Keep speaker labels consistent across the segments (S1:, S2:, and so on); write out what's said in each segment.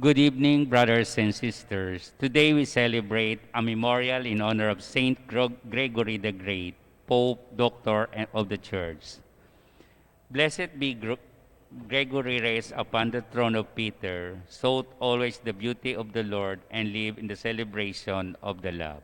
S1: Good evening, brothers and sisters. Today we celebrate a memorial in honor of Saint Gregory the Great, Pope, Doctor of the Church. Blessed be Gregory raised upon the throne of Peter, sought always the beauty of the Lord and lived in the celebration of the love.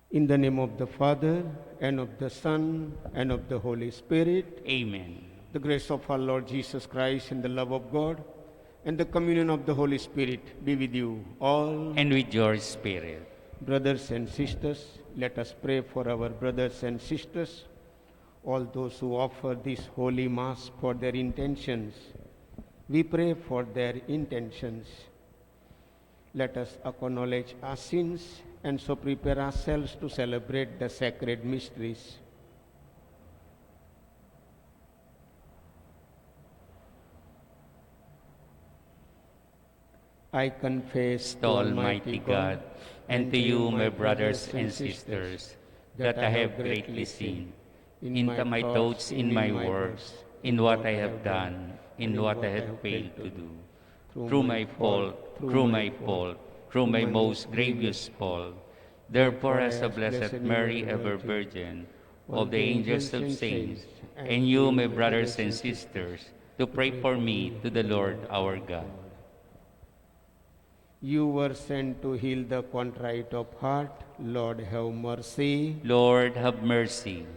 S2: In the name of the Father, and of the Son, and of the Holy Spirit,
S1: Amen.
S2: the grace of our Lord Jesus Christ and the love of God, and the communion of the Holy Spirit be with you all.
S1: And with your spirit.
S2: Brothers and sisters, let us pray for our brothers and sisters, all those who offer this holy Mass for their intentions. We pray for their intentions. Let us acknowledge our sins and so prepare ourselves to celebrate the sacred mysteries. I confess
S1: To Almighty God, and to you, my brothers and sisters, that I have greatly sinned in my thoughts, in my words, in what I have done, in what I have failed to do. Through my fault, through my most grievous fault. Therefore, as the Blessed Mary, ever Virgin, all the angels of saints, and you, my brothers and sisters, to pray for me to the Lord our God.
S2: You were sent to heal the contrite of heart. Lord, have mercy.
S1: Lord, have mercy.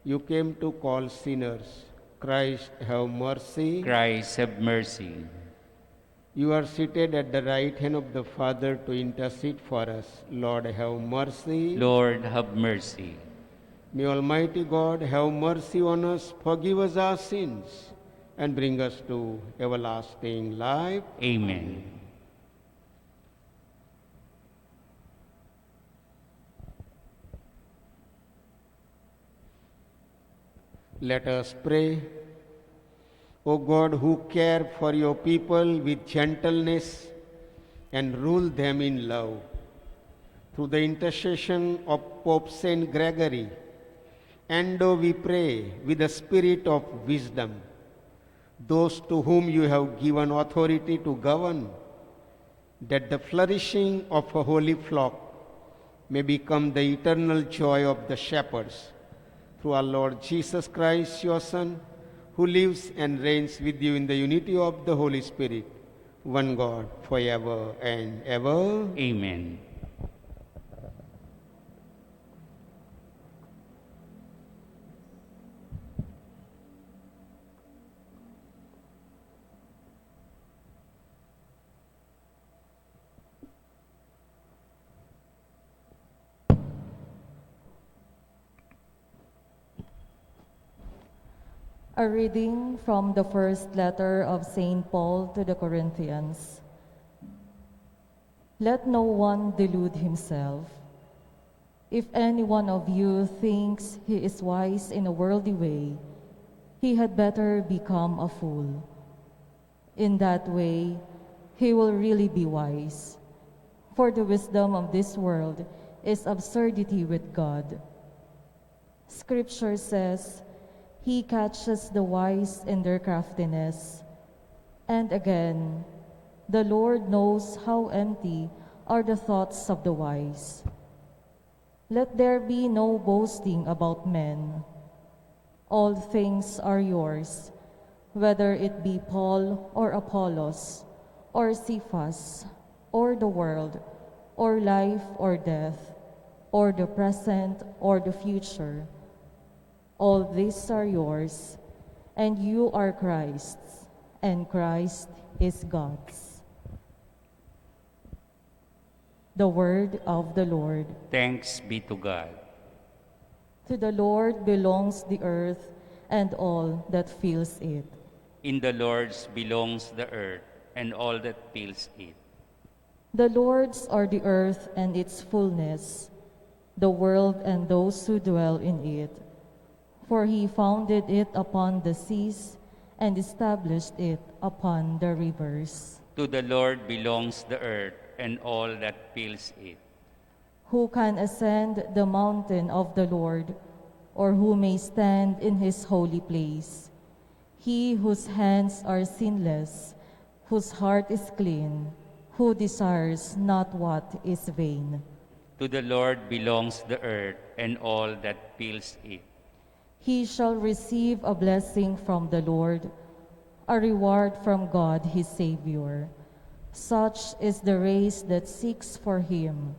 S2: You came to call sinners. Christ, have mercy.
S1: Christ, have mercy.
S2: You are seated at the right hand of the Father to intercede for us. Lord, have mercy.
S1: Lord, have mercy.
S2: May Almighty God have mercy on us, forgive us our sins, and bring us to everlasting life.
S1: Amen.
S2: Let us pray. O God, who care for your people with gentleness and rule them in love, through the intercession of Pope Saint Gregory, endow, we pray, with the spirit of wisdom those to whom you have given authority to govern, that the flourishing of a holy flock may become the eternal joy of the shepherds. Through our Lord Jesus Christ, your Son, who lives and reigns with you in the unity of the Holy Spirit, one God, forever and ever.
S1: Amen.
S3: A reading from the first letter of St. Paul to the Corinthians. Let no one delude himself. If any one of you thinks he is wise in a worldly way, he had better become a fool. In that way, he will really be wise. For the wisdom of this world is absurdity with God. Scripture says, He catches the wise in their craftiness. And again, the Lord knows how empty are the thoughts of the wise. Let there be no boasting about men. All things are yours, whether it be Paul or Apollos, or Cephas, or the world, or life or death, or the present or the future. All these are yours, and you are Christ's, and Christ is God's. The word of the Lord.
S1: Thanks be to God.
S3: To the Lord belongs the earth and all that fills it.
S1: In the Lord's belongs the earth and all that fills it.
S3: The Lord's are the earth and its fullness, the world and those who dwell in it. For he founded it upon the seas and established it upon the rivers.
S1: To the Lord belongs the earth and all that fills it.
S3: Who can ascend the mountain of the Lord, or who may stand in his holy place? He whose hands are sinless, whose heart is clean, who desires not what is vain.
S1: To the Lord belongs the earth and all that fills it.
S3: He shall receive a blessing from the Lord, a reward from God his Savior. Such is the race that seeks for him,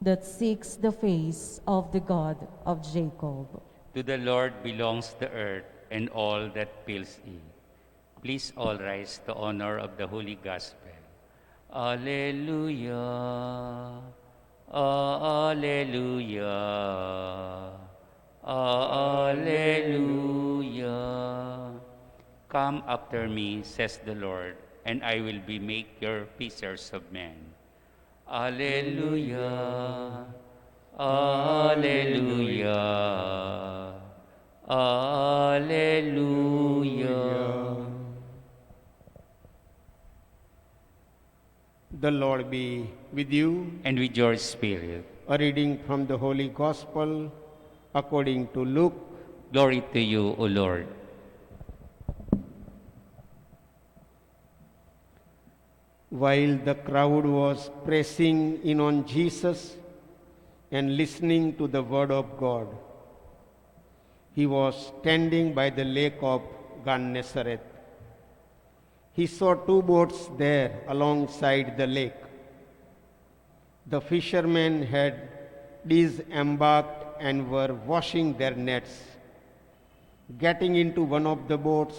S3: that seeks the face of the God of Jacob.
S1: To the Lord belongs the earth and all that fills it. Please all rise to honor of the Holy Gospel. Alleluia. Alleluia. Alleluia. Come after me, says the Lord, and I will be make your fishers of men. Alleluia. Alleluia. Alleluia.
S2: The Lord be with you.
S1: And with your spirit.
S2: A reading from the Holy Gospel according to Luke.
S1: Glory to you, O Lord.
S2: While the crowd was pressing in on Jesus and listening to the word of God, he was standing by the lake of Gennesaret. He saw two boats there alongside the lake. The fishermen had disembarked and were washing their nets. Getting into one of the boats,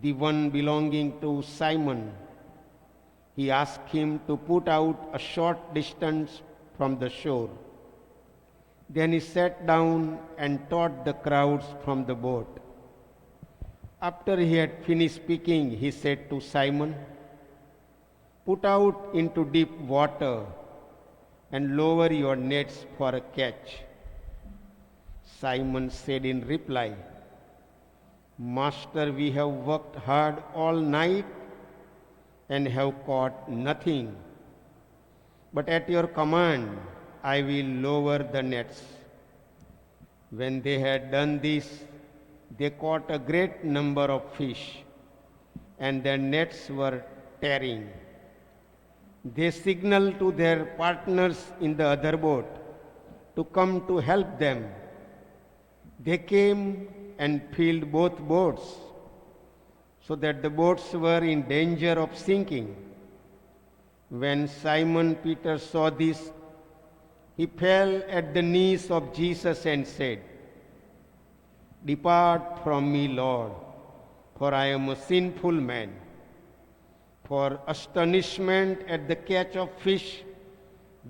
S2: the one belonging to Simon, he asked him to put out a short distance from the shore. Then he sat down and taught the crowds from the boat. After he had finished speaking, he said to Simon, "Put out into deep water and lower your nets for a catch." Simon said in reply, "Master, we have worked hard all night and have caught nothing. But at your command, I will lower the nets." When they had done this, they caught a great number of fish, and their nets were tearing. They signaled to their partners in the other boat to come to help them. They came and filled both boats, so that the boats were in danger of sinking. When Simon Peter saw this, he fell at the knees of Jesus and said, "Depart from me, Lord, for I am a sinful man." For astonishment at the catch of fish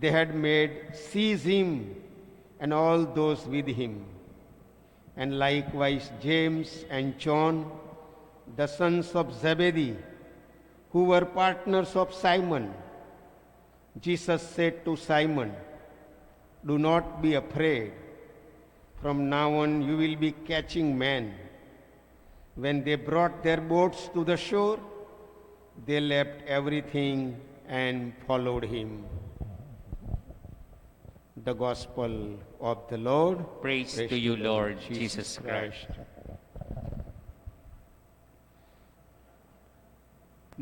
S2: they had made seize him and all those with him, and likewise James and John, the sons of Zebedee, who were partners of Simon. Jesus said to Simon, "Do not be afraid. From now on you will be catching men." When they brought their boats to the shore, they left everything and followed him. The Gospel of the Lord.
S1: Praise to you, Lord Jesus Christ.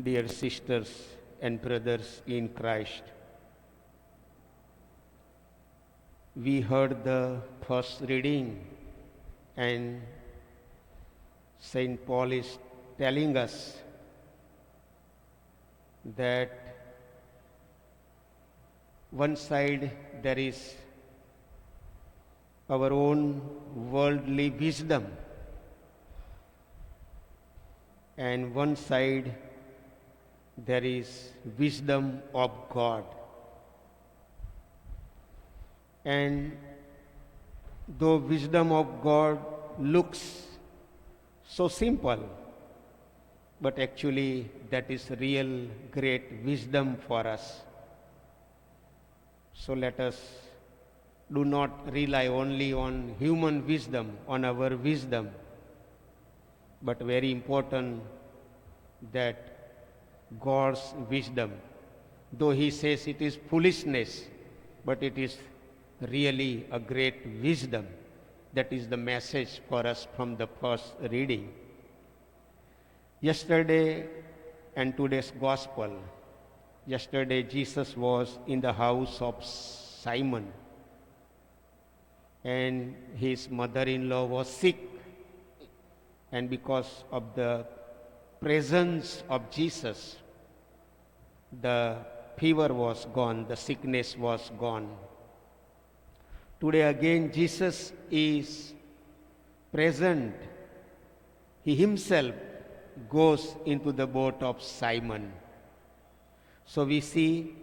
S2: Dear sisters and brothers in Christ, we heard the first reading, and St. Paul is telling us that one side there is our own worldly wisdom, and one side there is wisdom of God. And though wisdom of God looks so simple, but actually that is real great wisdom for us. So let us do not rely only on human wisdom, on our wisdom, but very important that God's wisdom, though he says it is foolishness, but it is really a great wisdom. That is the message for us from the first reading. Yesterday and today's gospel. Yesterday Jesus was in the house of Simon and his mother-in-law was sick, and because of the presence of Jesus, the fever was gone, the sickness was gone. Today again Jesus is present. He himself goes into the boat of Simon. So we see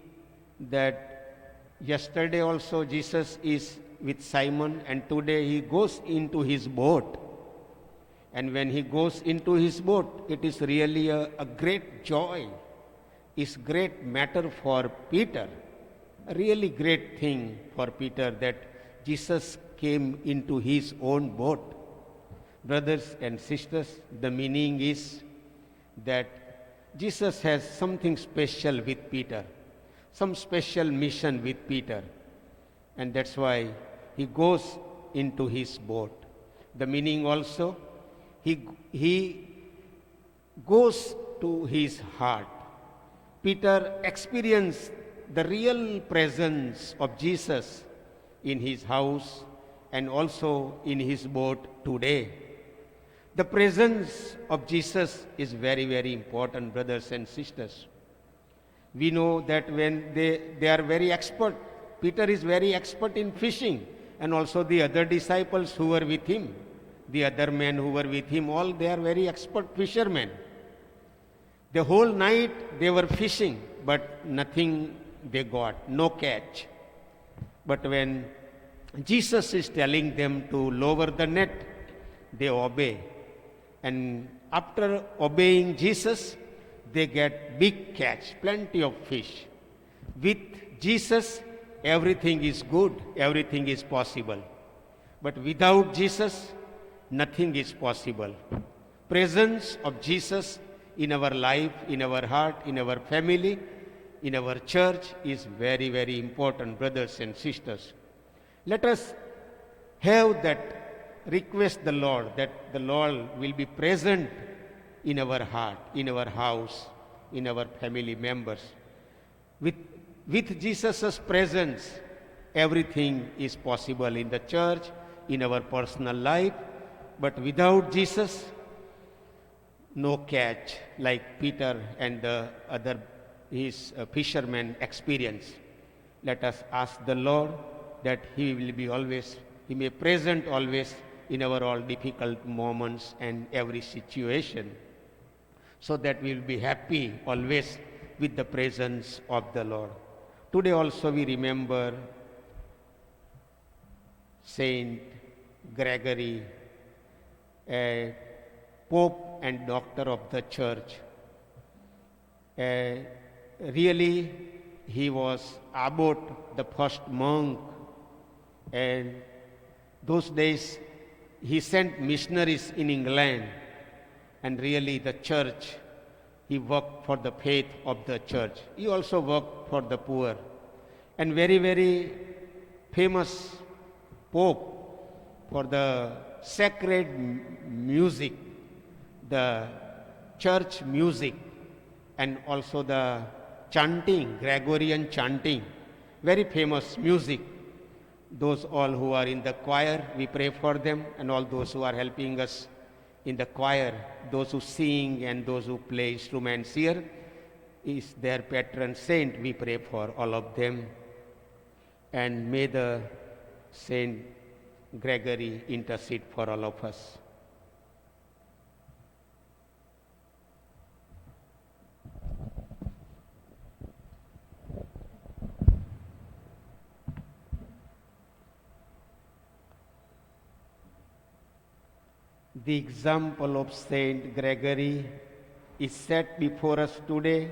S2: that yesterday also Jesus is with Simon, and today he goes into his boat. And when he goes into his boat, it is really a great joy. It's great matter for Peter, a really great thing for Peter that Jesus came into his own boat. Brothers and sisters, the meaning is that Jesus has something special with Peter, some special mission with Peter, and that's why he goes into his boat. The meaning also, he goes to his heart. Peter experienced the real presence of Jesus in his house and also in his boat today. The presence of Jesus is very, very important, brothers and sisters. We know that when they are very expert, Peter is very expert in fishing, and also the other disciples who were with him, the other men who were with him, all they are very expert fishermen. The whole night they were fishing, but nothing they got, no catch. But when Jesus is telling them to lower the net, they obey. And after obeying Jesus, they get big catch, plenty of fish. With Jesus, everything is good, everything is possible. But without Jesus, nothing is possible. Presence of Jesus in our life, in our heart, in our family, in our church is very, very important, brothers and sisters. Let us have that, request the Lord that the Lord will be present in our heart, in our house, in our family members. With Jesus' presence, everything is possible in the church, in our personal life. But without Jesus, no catch, like Peter and the other his fishermen experience. Let us ask the Lord that He will be always, He may present always in our all difficult moments and every situation, so that we will be happy always with the presence of the Lord. Today also we remember Saint Gregory, a Pope and Doctor of the Church. Really, he was Abbot, the first monk, and those days he sent missionaries in England, and really the church, he worked for the faith of the church. He also worked for the poor. And very, very famous Pope for the sacred music, the church music, and also the chanting, Gregorian chanting, very famous music. Those all who are in the choir, we pray for them, and all those who are helping us in the choir, those who sing and those who play instruments here, is their patron saint. We pray for all of them. And may the Saint Gregory intercede for all of us. The example of Saint Gregory is set before us today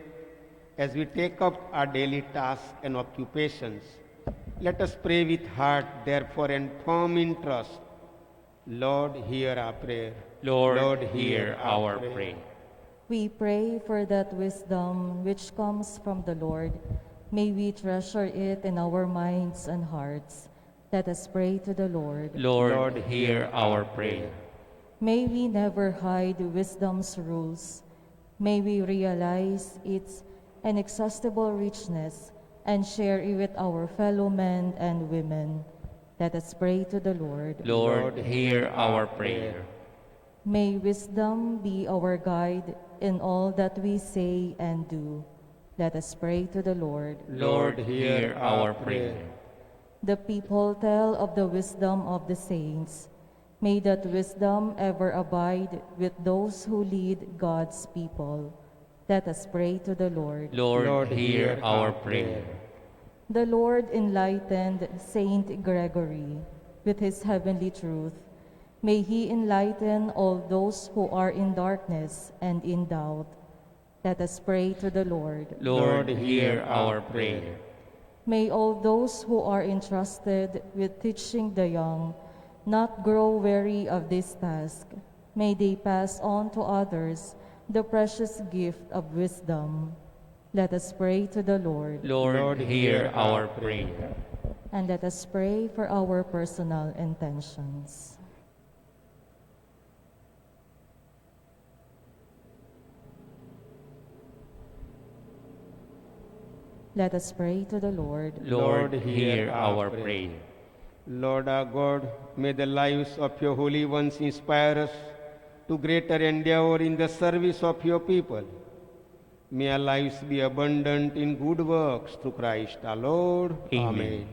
S2: as we take up our daily tasks and occupations. Let us pray with heart, therefore, and firm in trust. Lord, hear our prayer.
S1: Lord, hear our prayer.
S3: We pray for that wisdom which comes from the Lord. May we treasure it in our minds and hearts. Let us pray to the Lord.
S1: Lord, hear our prayer.
S3: May we never hide wisdom's rules. May we realize its inexhaustible richness and share it with our fellow men and women. Let us pray to the Lord.
S1: Lord, hear our prayer.
S3: May wisdom be our guide in all that we say and do. Let us pray to the Lord.
S1: Lord, hear our prayer.
S3: The people tell of the wisdom of the saints. May that wisdom ever abide with those who lead God's people. Let us pray to the Lord.
S1: Lord, hear our prayer.
S3: The Lord enlightened Saint Gregory with his heavenly truth. May he enlighten all those who are in darkness and in doubt. Let us pray to the Lord.
S1: Lord, hear our prayer.
S3: May all those who are entrusted with teaching the young not grow weary of this task. May they pass on to others the precious gift of wisdom. Let us pray to the Lord.
S1: Lord, hear our prayer.
S3: And let us pray for our personal intentions. Let us pray to the Lord.
S1: Lord, hear our prayer.
S2: Lord our God, may the lives of your holy ones inspire us to greater endeavor in the service of your people. May our lives be abundant in good works through Christ our Lord.
S1: Amen.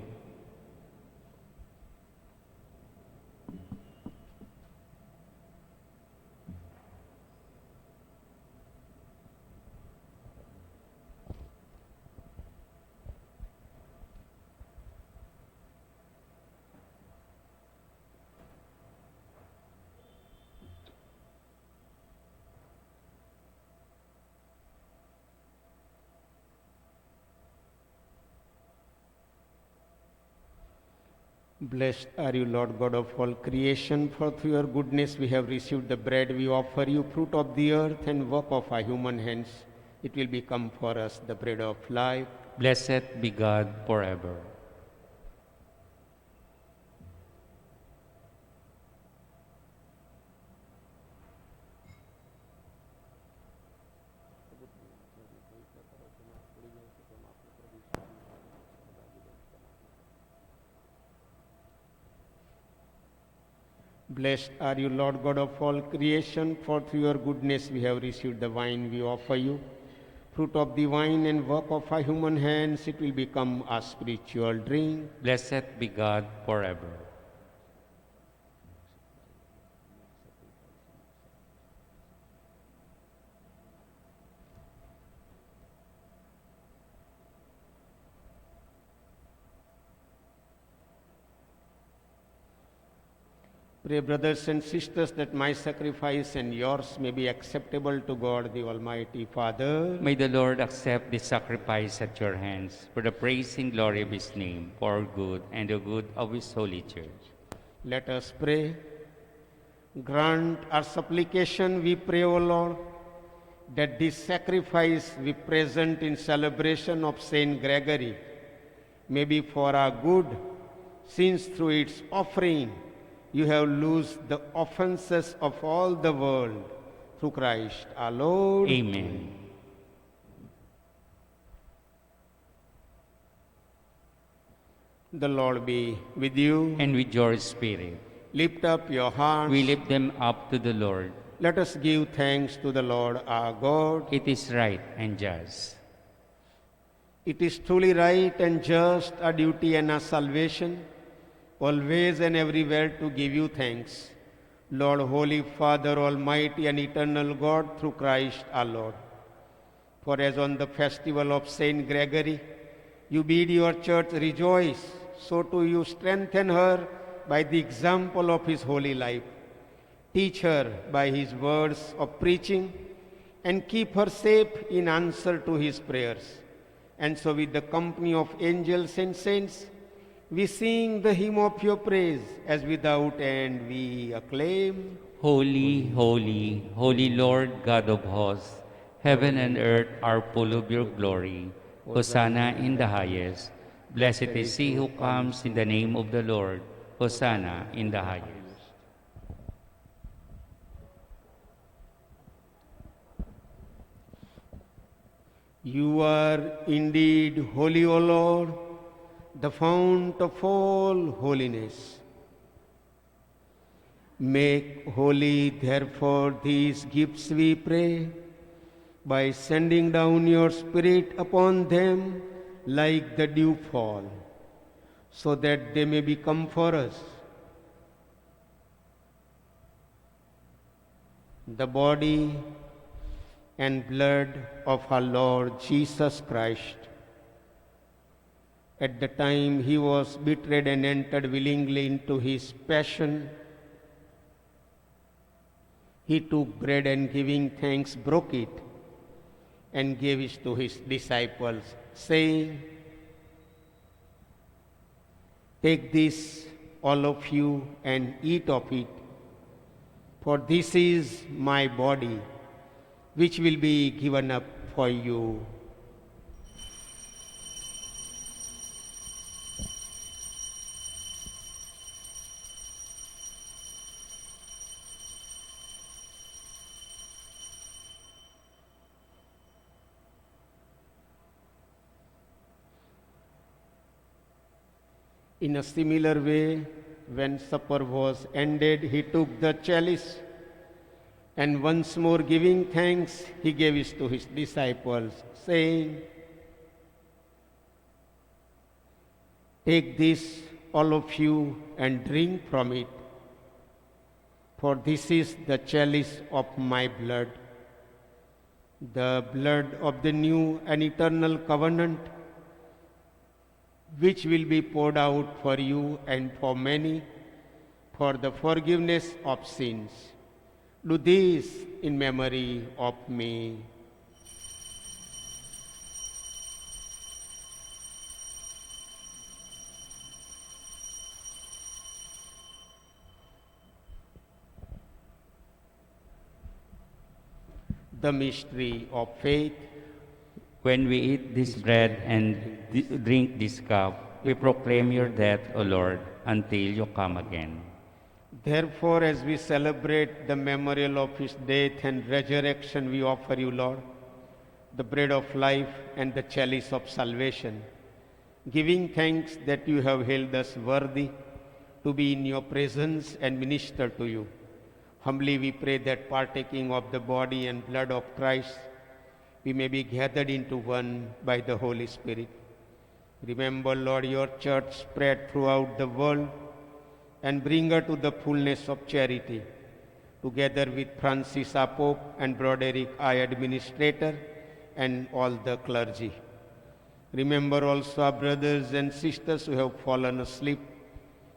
S2: Blessed are you, Lord God of all creation, for through your goodness we have received the bread. We offer you, fruit of the earth and work of our human hands. It will become for us the bread of life.
S1: Blessed be God forever.
S2: Blessed are you, Lord God of all creation, for through your goodness we have received the wine we offer you. Fruit of the vine and work of our human hands, it will become a spiritual drink.
S1: Blessed be God forever.
S2: Pray, brothers and sisters, that my sacrifice and yours may be acceptable to God, the Almighty Father.
S1: May the Lord accept this sacrifice at your hands for the praise and glory of his name, for our good and the good of his holy church.
S2: Let us pray. Grant our supplication, we pray, O Lord, that this sacrifice we present in celebration of Saint Gregory may be for our good, since through its offering you have loosed the offenses of all the world. Through Christ our Lord.
S1: Amen.
S2: The Lord be with you.
S1: And with your spirit,
S2: Lift up your hearts.
S1: we lift them up to the Lord.
S2: Let us give thanks to the Lord our God.
S1: It is right and just.
S2: It is truly right and just, our duty and our salvation, always and everywhere to give you thanks, Lord, Holy Father, Almighty and eternal God, through Christ our Lord. For as on the festival of Saint Gregory, you bid your church rejoice, so too you strengthen her by the example of his holy life. Teach her by his words of preaching, and keep her safe in answer to his prayers. And so with the company of angels and saints, we sing the hymn of your praise, as without end we acclaim.
S1: Holy, holy, holy Lord God of hosts, heaven and earth are full of your glory. Hosanna in the highest. Blessed is he who comes in the name of the Lord. Hosanna in the highest.
S2: You are indeed holy, O Lord, the fount of all holiness. Make holy, therefore, these gifts, we pray, by sending down your Spirit upon them like the dewfall, so that they may become for us the body and blood of our Lord Jesus Christ. At the time he was betrayed and entered willingly into his passion, he took bread and giving thanks broke it and gave it to his disciples, saying, "Take this, all of you, and eat of it, for this is my body, which will be given up for you." In a similar way, when supper was ended, he took the chalice, and once more giving thanks, he gave it to his disciples, saying, "Take this, all of you, and drink from it, for this is the chalice of my blood, the blood of the new and eternal covenant, which will be poured out for you and for many for the forgiveness of sins. Do this in memory of me." The mystery of faith.
S1: When we eat this bread and drink this cup, we proclaim your death, O Lord, until you come again.
S2: Therefore, as we celebrate the memorial of his death and resurrection, we offer you, Lord, the bread of life and the chalice of salvation, giving thanks that you have held us worthy to be in your presence and minister to you. Humbly we pray that partaking of the body and blood of Christ, we may be gathered into one by the Holy Spirit. Remember, Lord, your church spread throughout the world and bring her to the fullness of charity, together with Francis our Pope and Broderick our Administrator and all the clergy. Remember also our brothers and sisters who have fallen asleep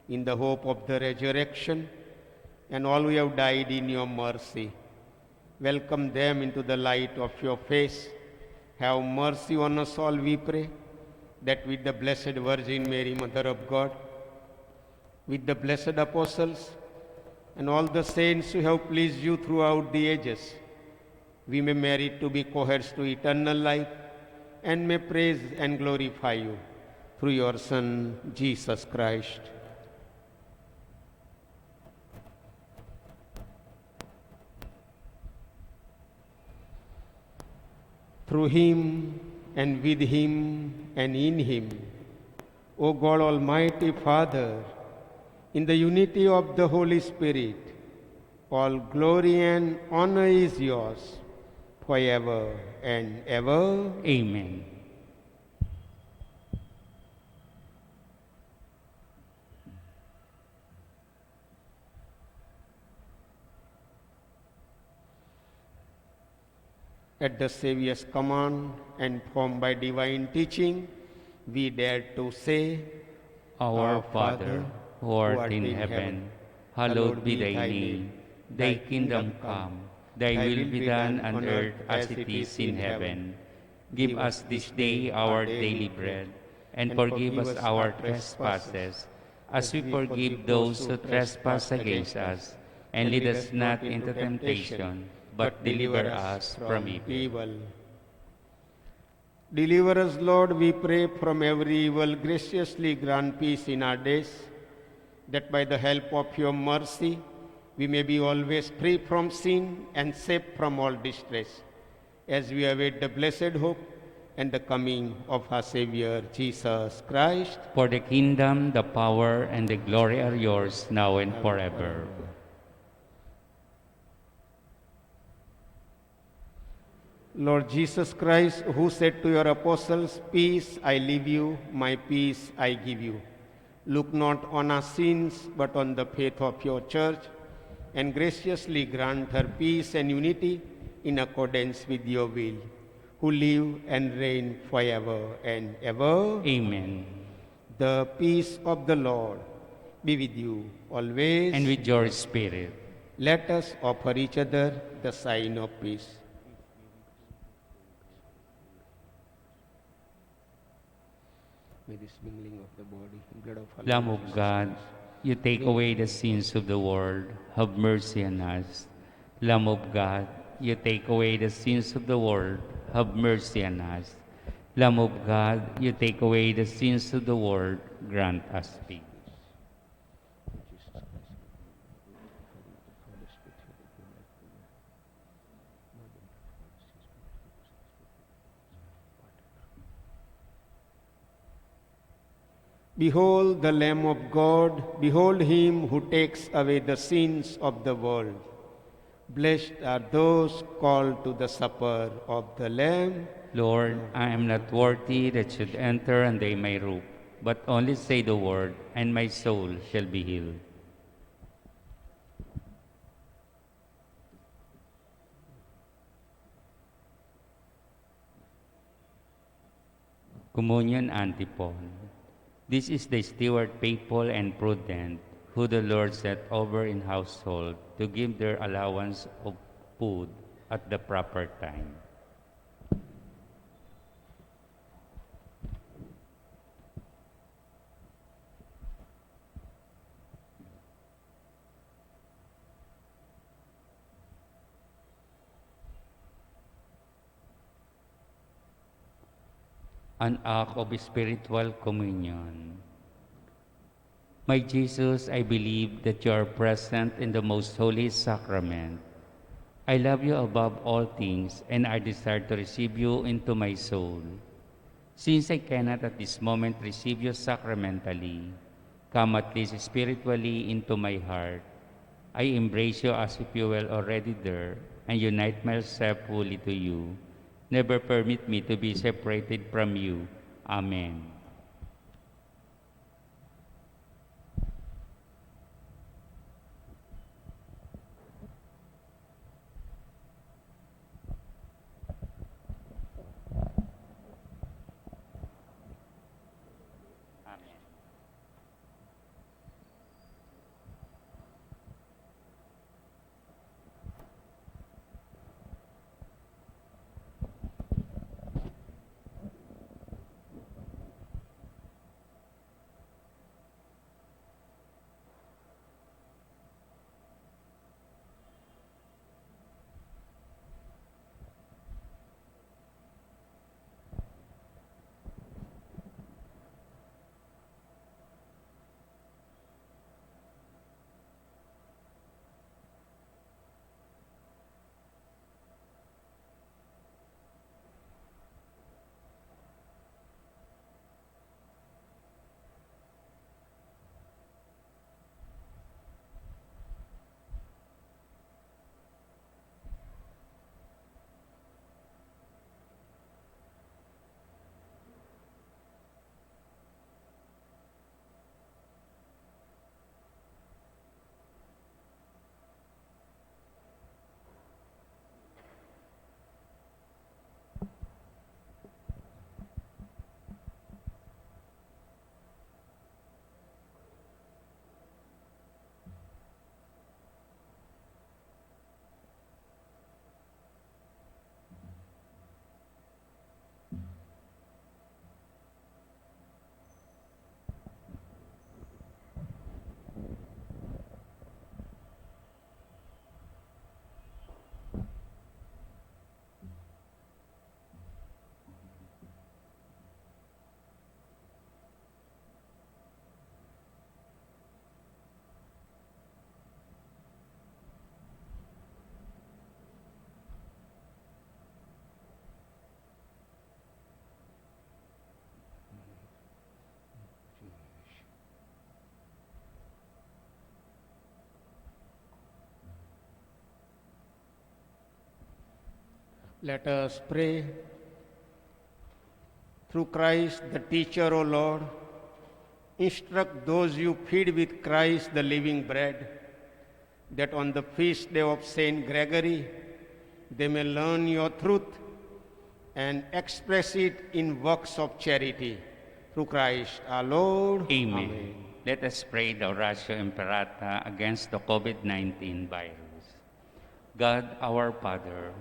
S2: in the hope of the resurrection, and all who have died in your mercy. Welcome them into the light of your face. Have mercy on us all, we pray, that with the Blessed Virgin Mary, Mother of God, with the blessed apostles, and all the saints who have pleased you throughout the ages, we may merit to be co-heirs to eternal life, and may praise and glorify you through your Son, Jesus Christ. Through him, and with him, and in him, O God, Almighty Father, in the unity of the Holy Spirit, all glory and honor is yours forever and ever.
S1: Amen.
S2: At the Saviour's command and formed by divine teaching, we dare to say,
S1: Our Father, who art in heaven, hallowed be thy name. Thy kingdom come, Thy will be done on earth as it is in heaven. Give us this day our daily bread, and forgive us our trespasses, as we forgive those who trespass against us. And lead us not into temptation, but deliver us from evil.
S2: Deliver us, Lord, we pray, from every evil. Graciously grant peace in our days, that by the help of your mercy we may be always free from sin and safe from all distress, as we await the blessed hope and the coming of our Savior, Jesus Christ.
S1: For the kingdom, the power, and the glory are yours, now and forever.
S2: Lord Jesus Christ, who said to your apostles, "Peace I leave you, my peace I give you," look not on our sins, but on the faith of your church, and graciously grant her peace and unity in accordance with your will, who live and reign forever and ever.
S1: Amen.
S2: The peace of the Lord be with you always.
S1: And with your spirit.
S2: Let us offer each other the sign of peace. May this mingling of the body and blood of our
S1: Lamb
S2: Lord
S1: of
S2: Jesus
S1: God,
S2: Christ
S1: you take away the sins of the world, have mercy on us. Lamb of God, you take away the sins of the world, have mercy on us. Lamb of God, you take away the sins of the world, grant us peace.
S2: Behold the Lamb of God, behold him who takes away the sins of the world. Blessed are those called to the supper of the Lamb.
S1: Lord, I am not worthy that should enter under my roof, but only say the word, and my soul shall be healed. Communion Antiphon. This is the steward faithful and prudent, who the Lord set over in household to give their allowance of food at the proper time. An act of spiritual communion. My Jesus, I believe that you are present in the most holy sacrament. I love you above all things, and I desire to receive you into my soul. Since I cannot at this moment receive you sacramentally, come at least spiritually into my heart. I embrace you as if you were already there, and unite myself fully to you. Never permit me to be separated from you. Amen.
S2: Let us pray. Through Christ, the teacher, O Lord, instruct those you feed with Christ, the living bread, that on the feast day of Saint Gregory, they may learn your truth and express it in works of charity. Through Christ our Lord.
S1: Amen. Let us pray the Oratio Imperata against the COVID-19 virus. God, our Father,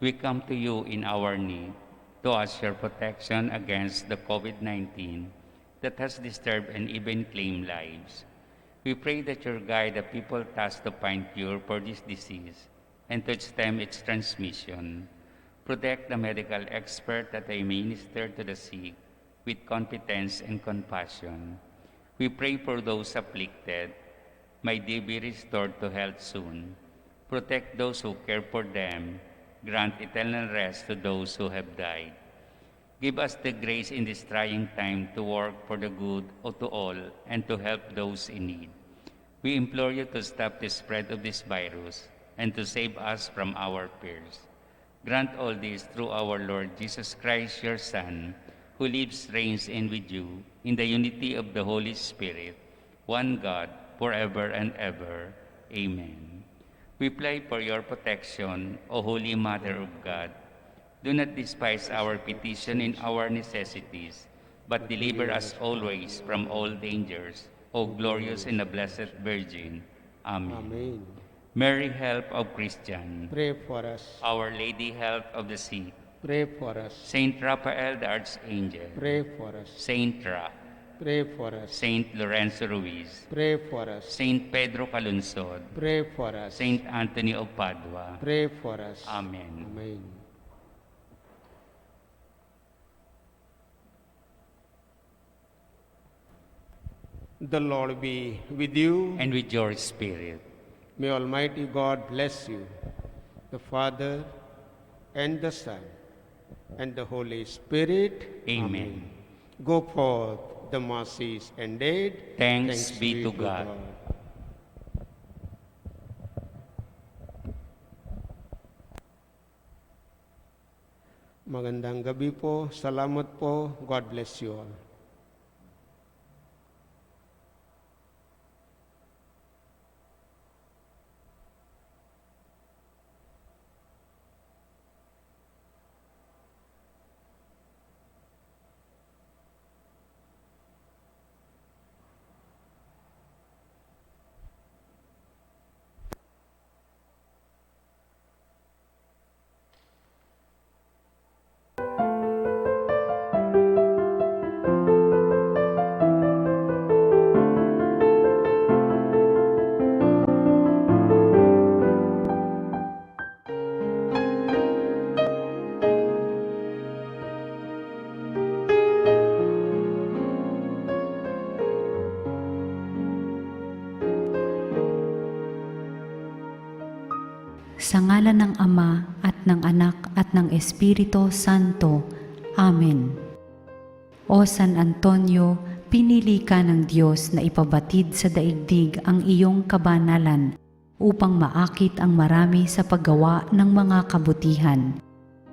S1: we come to you in our need to ask your protection against the COVID-19 that has disturbed and even claimed lives. We pray that you guide the people tasked to find cure for this disease and to stem its transmission. Protect the medical expert that they minister to the sick with competence and compassion. We pray for those afflicted. May they be restored to health soon. Protect those who care for them. Grant eternal rest to those who have died. Give us the grace in this trying time to work for the good of to all and to help those in need. We implore you to stop the spread of this virus and to save us from our fears. Grant all this through our Lord Jesus Christ, your Son, who lives, reigns, and with you in the unity of the Holy Spirit, one God, forever and ever. Amen. We pray for your protection, O Holy Mother of God. Do not despise our petition in our necessities, but deliver us always from all dangers, O glorious and the Blessed Virgin. Amen.
S2: Amen.
S1: Mary, help of Christian.
S2: Pray for us.
S1: Our Lady, help of the sick.
S2: Pray for us.
S1: Saint Raphael, the Archangel.
S2: Pray for us.
S1: Saint Ra.
S2: Pray for us.
S1: Saint Lorenzo Ruiz.
S2: Pray for us.
S1: Saint Pedro Calunsod.
S2: Pray for us.
S1: Saint Anthony of Padua.
S2: Pray for us.
S1: Amen.
S2: Amen. The Lord be with you.
S1: And with your spirit.
S2: May Almighty God bless you, the Father and the Son and the Holy Spirit.
S1: Amen.
S2: Go forth, the mercy is ended.
S1: Thanks be to God.
S2: Magandang gabi po. Salamat po. God bless you all.
S4: Sa ngalan ng Ama at ng Anak at ng Espiritu Santo. Amen. O San Antonio, pinili ka ng Diyos na ipabatid sa daigdig ang iyong kabanalan upang maakit ang marami sa paggawa ng mga kabutihan.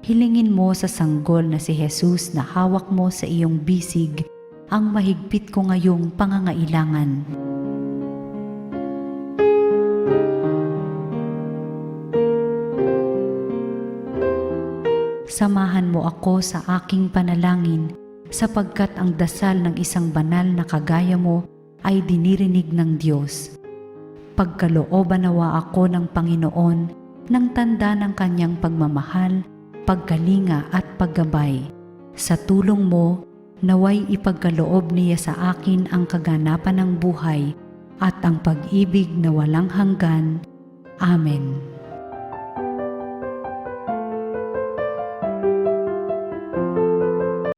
S4: Hilingin mo sa sanggol na si Jesus na hawak mo sa iyong bisig ang mahigpit ko ngayong pangangailangan. Samahan mo ako sa aking panalangin sapagkat ang dasal ng isang banal na kagaya mo ay dinirinig ng Diyos. Pagkalooban nawa ako ng Panginoon ng tanda ng kanyang pagmamahal, pagkalinga at paggabay. Sa tulong mo, naway ipagkaloob niya sa akin ang kaganapan ng buhay at ang pag-ibig na walang hanggan. Amen.